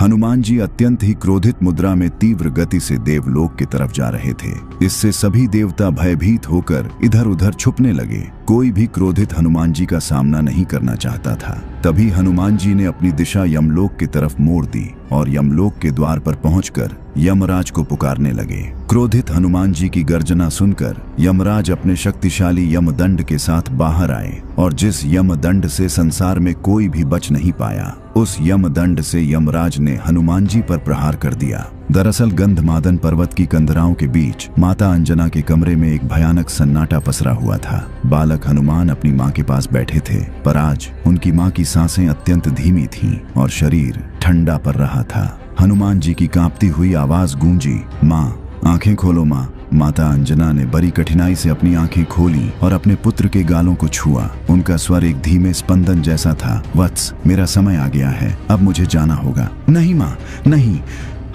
हनुमान जी अत्यंत ही क्रोधित मुद्रा में तीव्र गति से देवलोक की तरफ जा रहे थे। इससे सभी देवता भयभीत होकर इधर उधर छुपने लगे। कोई भी क्रोधित हनुमान जी का सामना नहीं करना चाहता था। तभी हनुमान जी ने अपनी दिशा यमलोक की तरफ मोड़ दी और यमलोक के द्वार पर पहुंचकर यमराज को पुकारने लगे। क्रोधित हनुमान जी की गर्जना सुनकर यमराज अपने शक्तिशाली यमदंड के साथ बाहर आए और जिस यमदंड से संसार में कोई भी बच नहीं पाया, उस यमदंड से यमराज ने हनुमान जी पर प्रहार कर दिया। दरअसल गंधमादन पर्वत की कंदराओं के बीच माता अंजना के कमरे में एक भयानक सन्नाटा पसरा हुआ था। बालक हनुमान अपनी माँ के पास बैठे थे, पर आज उनकी माँ की सांसें अत्यंत धीमी थीं और शरीर ठंडा पड़ रहा था। हनुमान जी की कांपती हुई आवाज गूंजी, माँ आंखें खोलो माँ। माता अंजना ने बड़ी कठिनाई से अपनी आंखें खोली और अपने पुत्र के गालों को छुआ। उनका स्वर एक धीमे स्पंदन जैसा था, वत्स मेरा समय आ गया है, अब मुझे जाना होगा। नहीं माँ नहीं,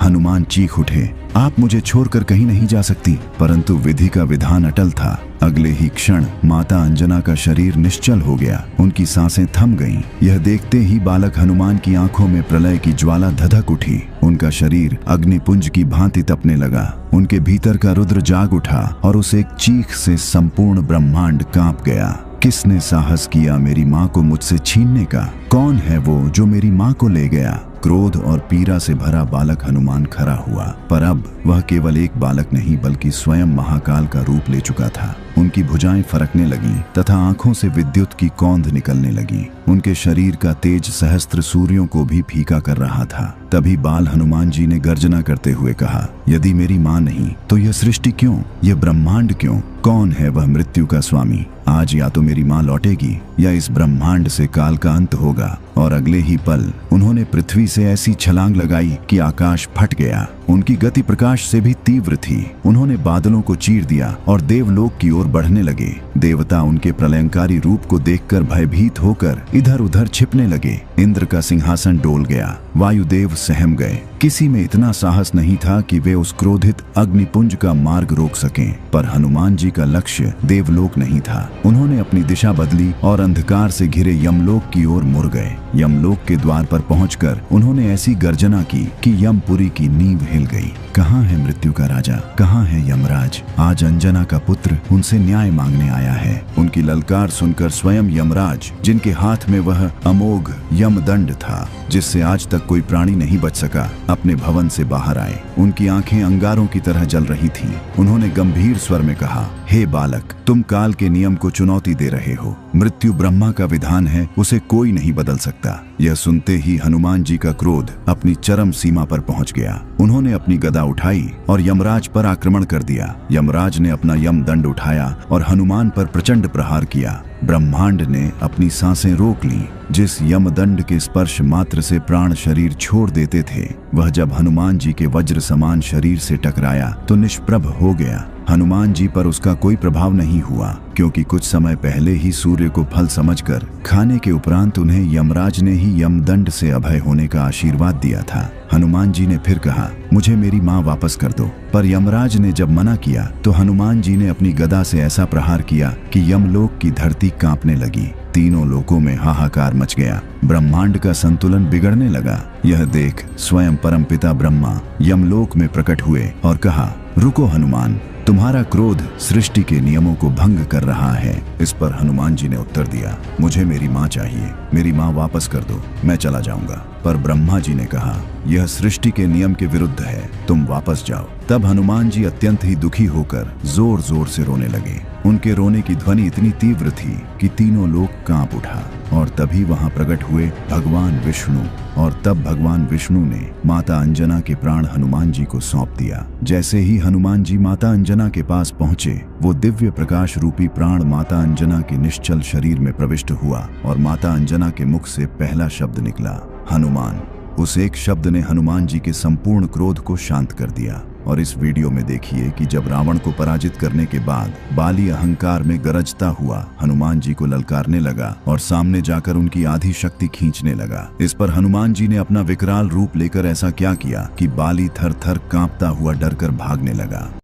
हनुमान चीख उठे, आप मुझे छोड़कर कहीं नहीं जा सकती। परंतु विधि का विधान अटल था। अगले ही क्षण माता अंजना का शरीर निश्चल हो गया, उनकी सांसें थम गईं। यह देखते ही बालक हनुमान की आंखों में प्रलय की ज्वाला धधक उठी। उनका शरीर अग्निपुंज की भांति तपने लगा। उनके भीतर का रुद्र जाग उठा और उस एक चीख से संपूर्ण ब्रह्मांड कांप गया। किसने साहस किया मेरी माँ को मुझसे छीनने का? कौन है वो जो मेरी माँ को ले गया? क्रोध और पीड़ा से भरा बालक हनुमान खड़ा हुआ, पर अब वह केवल एक बालक नहीं बल्कि स्वयं महाकाल का रूप ले चुका था। उनकी भुजाएं फरकने लगीं तथा आंखों से विद्युत की कौंध निकलने लगी। उनके शरीर का तेज सहस्त्र सूर्यों को भी फीका कर रहा था। तभी बाल हनुमान जी ने गर्जना करते हुए कहा, यदि मेरी माँ नहीं तो यह सृष्टि क्यों, यह ब्रह्मांड क्यों? कौन है वह मृत्यु का स्वामी? आज या तो मेरी माँ लौटेगी या इस ब्रह्मांड से काल का अंत होगा। और अगले ही पल उन्होंने पृथ्वी से ऐसी छलांग लगाई कि आकाश फट गया। उनकी गति प्रकाश से भी तीव्र थी। उन्होंने बादलों को चीर दिया और देवलोक की ओर बढ़ने लगे। देवता उनके प्रलयंकारी रूप को देखकर भयभीत होकर इधर उधर छिपने लगे। इंद्र का सिंहासन डोल गया, वायुदेव सहम गए। किसी में इतना साहस नहीं था कि वे उस क्रोधित अग्निपुंज का मार्ग रोक सकें। पर हनुमान जी का लक्ष्य देवलोक नहीं था। उन्होंने अपनी दिशा बदली और अंधकार से घिरे यमलोक की ओर मुड़ गए। यमलोक के द्वार पर पहुंचकर उन्होंने ऐसी गर्जना की कि यमपुरी की नींव हिल गई। कहाँ है मृत्यु का राजा? कहाँ है यमराज? आज अंजना का पुत्र उनसे न्याय मांगने आया है। उनकी ललकार सुनकर स्वयं यमराज, जिनके हाथ में वह अमोघ यमदंड था जिससे आज तक कोई प्राणी नहीं बच सका, अपने भवन से बाहर आए। उनकी आंखें अंगारों की तरह जल रही थीं। उन्होंने गंभीर स्वर में कहा, हे बालक, तुम काल के नियम को चुनौती दे रहे हो। मृत्यु ब्रह्मा का विधान है, उसे कोई नहीं बदल सकता। यह सुनते ही हनुमान जी का क्रोध अपनी चरम सीमा पर पहुंच गया। उन्होंने अपनी गदा उठाई और यमराज पर आक्रमण कर दिया। यमराज ने अपना यमदंड उठाया और हनुमान पर प्रचंड प्रहार किया। ब्रह्मांड ने अपनी सांसें रोक ली। जिस यमदंड के स्पर्श मात्र से प्राण शरीर छोड़ देते थे, वह जब हनुमान जी के वज्र समान शरीर से टकराया तो निष्प्रभ हो गया। हनुमान जी पर उसका कोई प्रभाव नहीं हुआ, क्योंकि कुछ समय पहले ही सूर्य को फल समझकर खाने के उपरांत उन्हें यमराज ने ही यमदंड से अभय होने का आशीर्वाद दिया था। हनुमान जी ने फिर कहा, मुझे मेरी माँ वापस कर दो। पर यमराज ने जब मना किया तो हनुमान जी ने अपनी गदा से ऐसा प्रहार किया कि यमलोक की धरती कांपने लगी। तीनों लोकों में हाहाकार मच गया। ब्रह्मांड का संतुलन बिगड़ने लगा। यह देख स्वयं परमपिता ब्रह्मा यमलोक में प्रकट हुए और कहा, रुको हनुमान, तुम्हारा क्रोध सृष्टि के नियमों को भंग कर रहा है। इस पर हनुमान जी ने उत्तर दिया, मुझे मेरी माँ चाहिए, मेरी माँ वापस कर दो, मैं चला जाऊंगा। पर ब्रह्मा जी ने कहा, यह सृष्टि के नियम के विरुद्ध है, तुम वापस जाओ। तब हनुमान जी अत्यंत ही दुखी होकर जोर जोर से रोने लगे। उनके रोने की ध्वनि इतनी तीव्र थी कि तीनों लोग कांप उठा। और तभी वहां प्रकट हुए भगवान विष्णु। और तब भगवान विष्णु ने माता अंजना के प्राण हनुमान जी को सौंप दिया। जैसे ही हनुमान जी माता अंजना के पास पहुंचे, वो दिव्य प्रकाश रूपी प्राण माता अंजना के निश्चल शरीर में प्रविष्ट हुआ और माता अंजना के मुख से पहला शब्द निकला, हनुमान। उस एक शब्द ने हनुमान जी के संपूर्ण क्रोध को शांत कर दिया। और इस वीडियो में देखिए कि जब रावण को पराजित करने के बाद बाली अहंकार में गरजता हुआ हनुमान जी को ललकारने लगा और सामने जाकर उनकी आधी शक्ति खींचने लगा। इस पर हनुमान जी ने अपना विकराल रूप लेकर ऐसा क्या किया कि बाली थर थर कांपता हुआ डरकर भागने लगा।